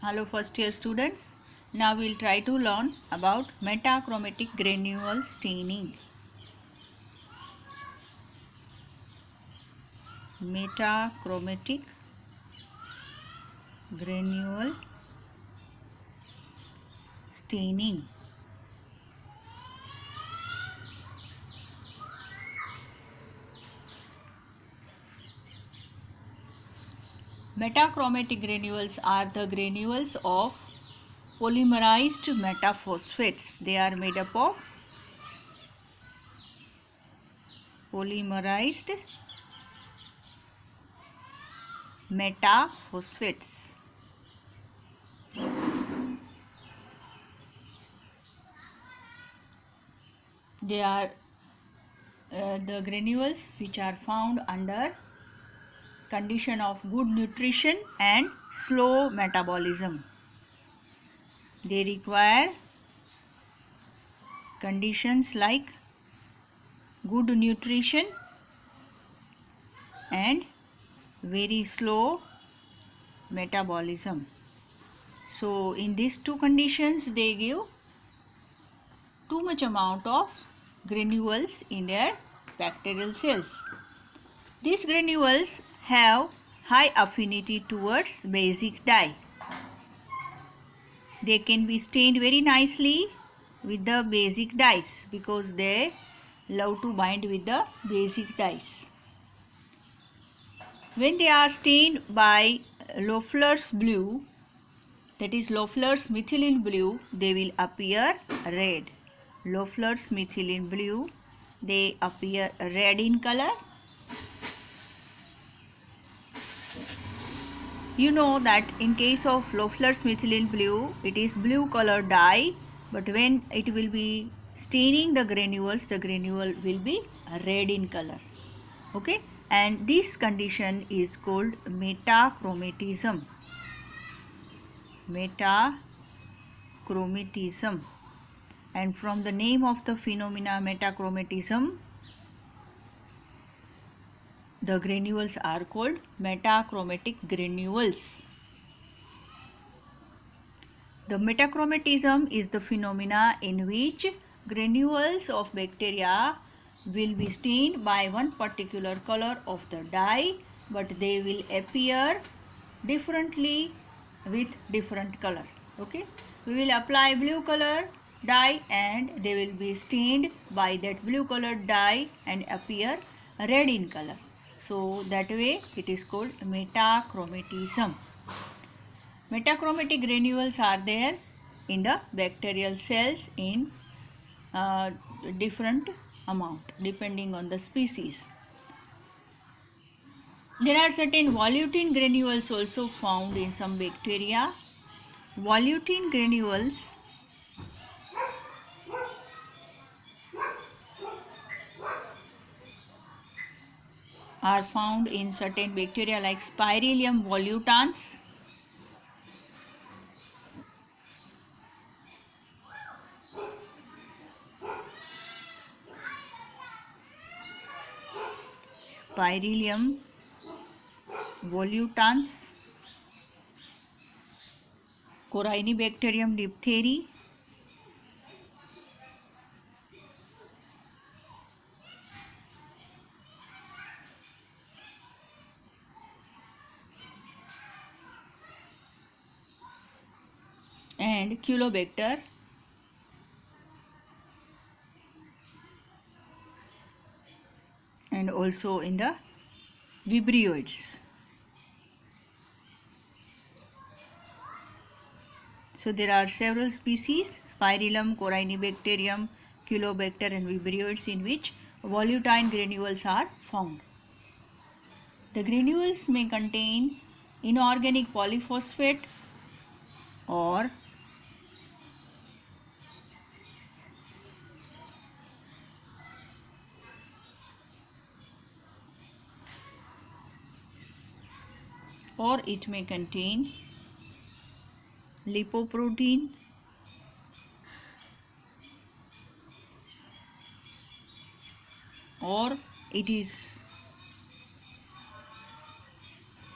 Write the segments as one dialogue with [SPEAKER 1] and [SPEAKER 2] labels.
[SPEAKER 1] Hello first year students. Now we'll try to learn about metachromatic granule staining. Metachromatic granule staining. Metachromatic granules are the granules of polymerized metaphosphates. They are made up of polymerized metaphosphates. They are the granules which are found under condition of good nutrition and slow metabolism. They require conditions like good nutrition and very slow metabolism. So in these two conditions they give too much amount of granules in their bacterial cells. These granules have high affinity towards basic dye. They can be stained very nicely with the basic dyes because they love to bind with the basic dyes. When they are stained by Loeffler's blue, that is Loeffler's methylene blue, they will appear red. Loeffler's methylene blue, they appear red in color. You know that in case of Loeffler's methylene blue, it is blue color dye, but when it will be staining the granule will be red in color. Okay, and this condition is called metachromatism. Metachromatism, and from the name of the phenomena metachromatism, the granules are called metachromatic granules. The metachromatism is the phenomena in which granules of bacteria will be stained by one particular color of the dye, but they will appear differently with different color. Okay, we will apply blue color dye and they will be stained by that blue colored dye and appear red in color. So that way it is called metachromatism. Metachromatic granules are there in the bacterial cells in different amount depending on the species. There are certain volutin granules also found in some bacteria. Volutin granules are found in certain bacteria like Spirillum volutans, Spirillum volutans, Corynebacterium diphtheri, and Culobacter, and also in the Vibrioids. So there are several species, Spirillum, Corynebacterium, Culobacter and Vibrioids, in which volutine granules are found. The granules may contain inorganic polyphosphate or it may contain lipoprotein or it is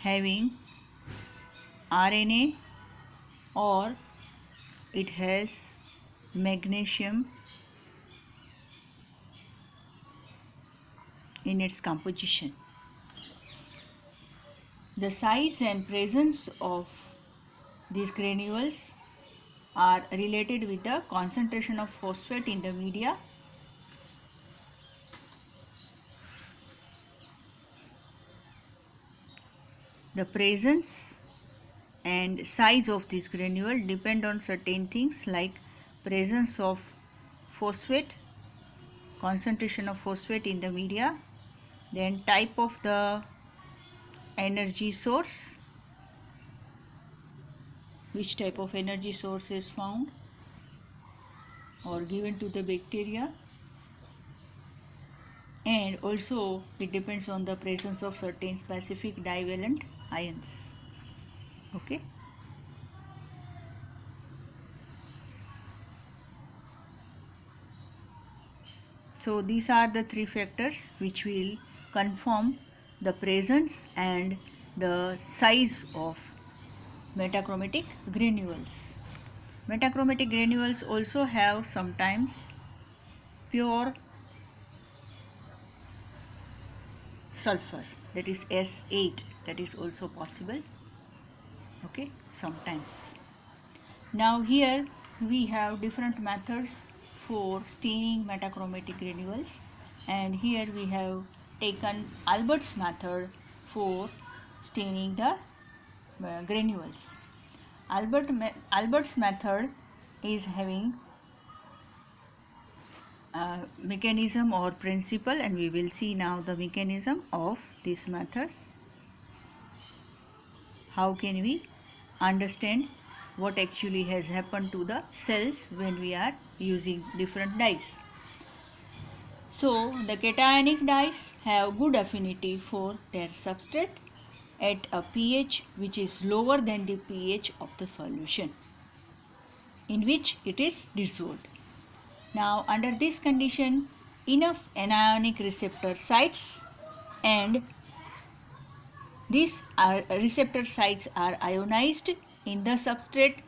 [SPEAKER 1] having RNA or it has magnesium in its composition. The size and presence of these granules are related with the concentration of phosphate in the media. The presence and size of this granule depend on certain things like presence of phosphate, concentration of phosphate in the media, then type of the energy source, which type of energy source is found or given to the bacteria, and also it depends on the presence of certain specific divalent ions. Okay. So these are the three factors which will confirm the presence and the size of metachromatic granules. Metachromatic granules also have sometimes pure sulfur, that is S8, that is also possible. Okay, sometimes. Now here we have different methods for staining metachromatic granules, and here we have taken Albert's method for staining the granules. Albert's method is having a mechanism or principle, and we will see now the mechanism of this method. How can we understand what actually has happened to the cells when we are using different dyes? So the cationic dyes have good affinity for their substrate at a pH which is lower than the pH of the solution in which it is dissolved. Now under this condition, enough anionic receptor sites and these receptor sites are ionized in the substrate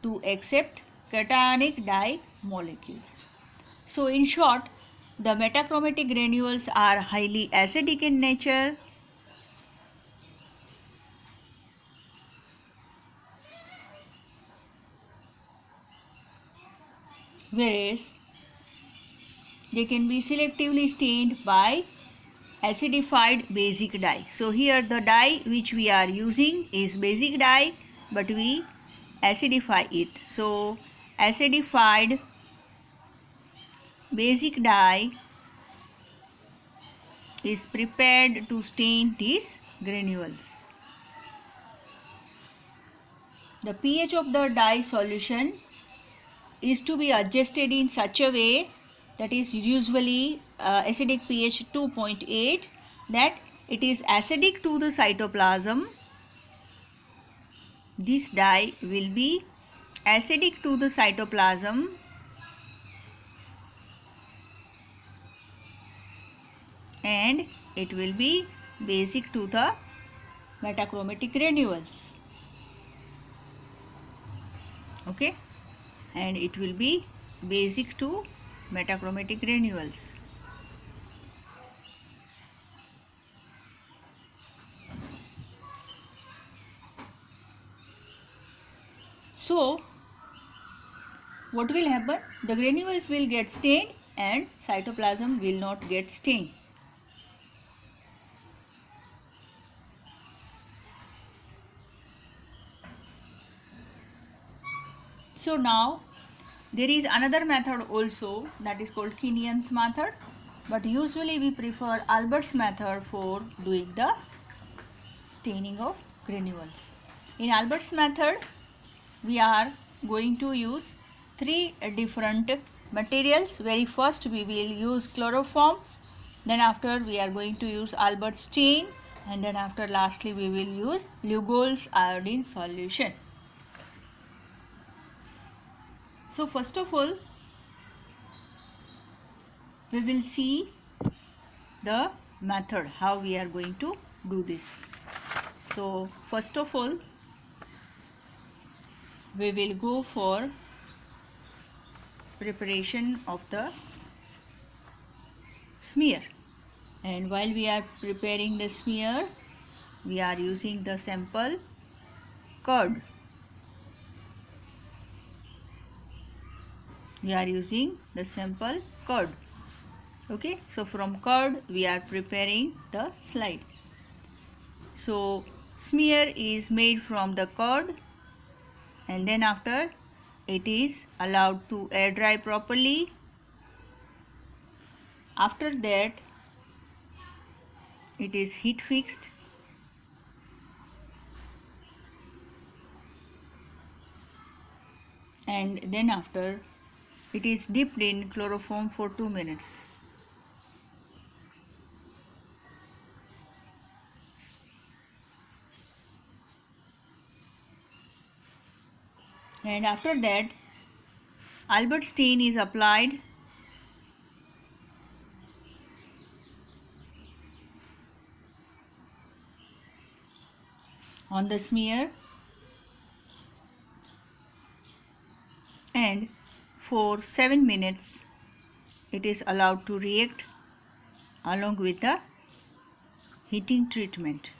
[SPEAKER 1] to accept cationic dye molecules. So in short, the metachromatic granules are highly acidic in nature, whereas they can be selectively stained by acidified basic dye. So here the dye which we are using is basic dye, but we acidify it. So acidified basic dye is prepared to stain these granules. The pH of the dye solution is to be adjusted in such a way that is usually acidic pH 2.8, that it is acidic to the cytoplasm. This dye will be acidic to the cytoplasm and it will be basic to the metachromatic granules. Okay, and it will be basic to metachromatic granules. So what will happen? The granules will get stained and cytoplasm will not get stained. So now there is another method also, that is called Kinnean's method, but usually we prefer Albert's method for doing the staining of granules. In Albert's method, we are going to use three different materials. Very first we will use chloroform, then after we are going to use Albert's stain, and then after lastly we will use Lugol's iodine solution. So first of all, we will see the method how we are going to do this. So first of all, we will go for preparation of the smear. And while we are preparing the smear, we are using the sample curd. We are using the sample curd. Okay, so from curd we are preparing the slide. So smear is made from the curd, and then after it is allowed to air dry properly. After that it is heat fixed, and then after it is dipped in chloroform for 2 minutes. And after that Albert stain is applied on the smear, and for 7 minutes it is allowed to react along with the heating treatment.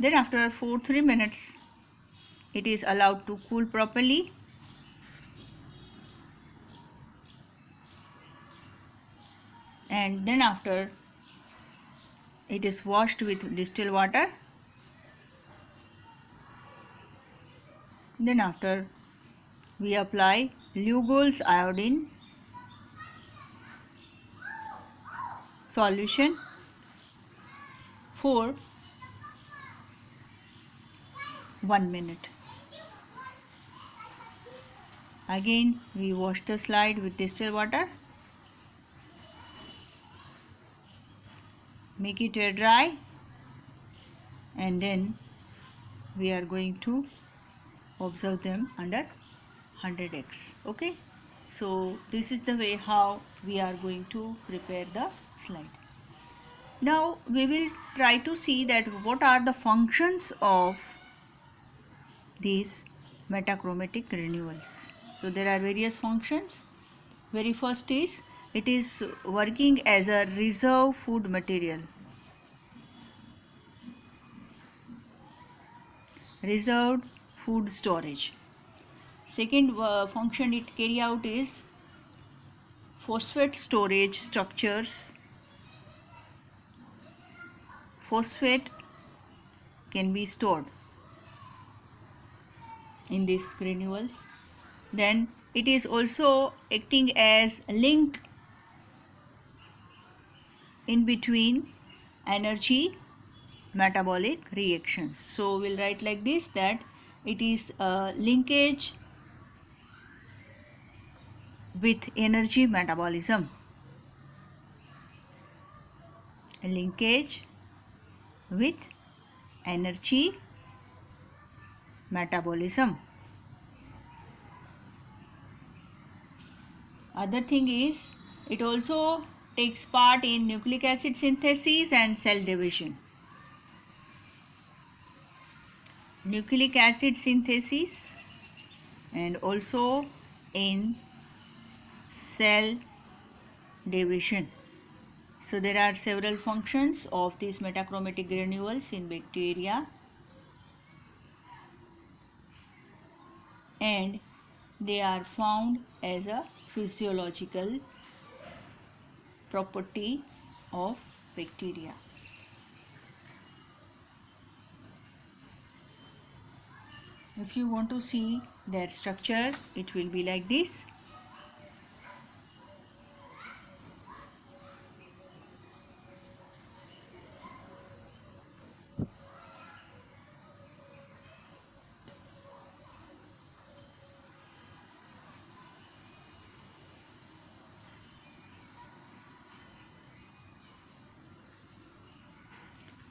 [SPEAKER 1] Then after 3 minutes it is allowed to cool properly, and then after it is washed with distilled water. Then after we apply Lugol's iodine solution for 1 minute. Again we wash the slide with distilled water, make it air dry, and then we are going to observe them under 100x. Okay, so this is the way how we are going to prepare the slide. Now we will try to see that what are the functions of these metachromatic granules. So there are various functions. Very first is it is working as a reserve food material. Reserved food storage. Second function it carry out is phosphate storage structures. Phosphate can be stored in these granules. Then it is also acting as a link in between energy metabolic reactions. So we'll write like this, that it is a linkage with energy metabolism. A linkage with energy metabolism. Other thing is it also takes part in nucleic acid synthesis and cell division. Nucleic acid synthesis and also in cell division. So there are several functions of these metachromatic granules in bacteria, and they are found as a physiological property of bacteria. If you want to see their structure, it will be like this.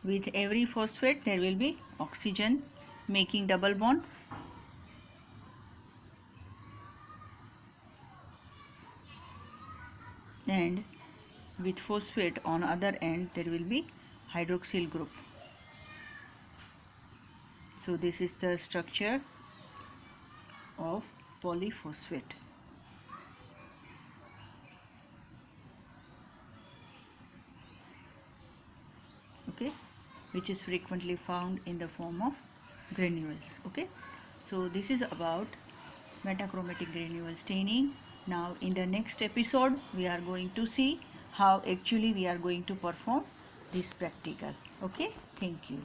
[SPEAKER 1] With every phosphate there will be oxygen making double bonds. And with phosphate on other end there will be hydroxyl group. So this is the structure of polyphosphate. Okay, which is frequently found in the form of granules. Okay, so this is about metachromatic granule staining. Now in the next episode we are going to see how actually we are going to perform this practical. Okay, thank you.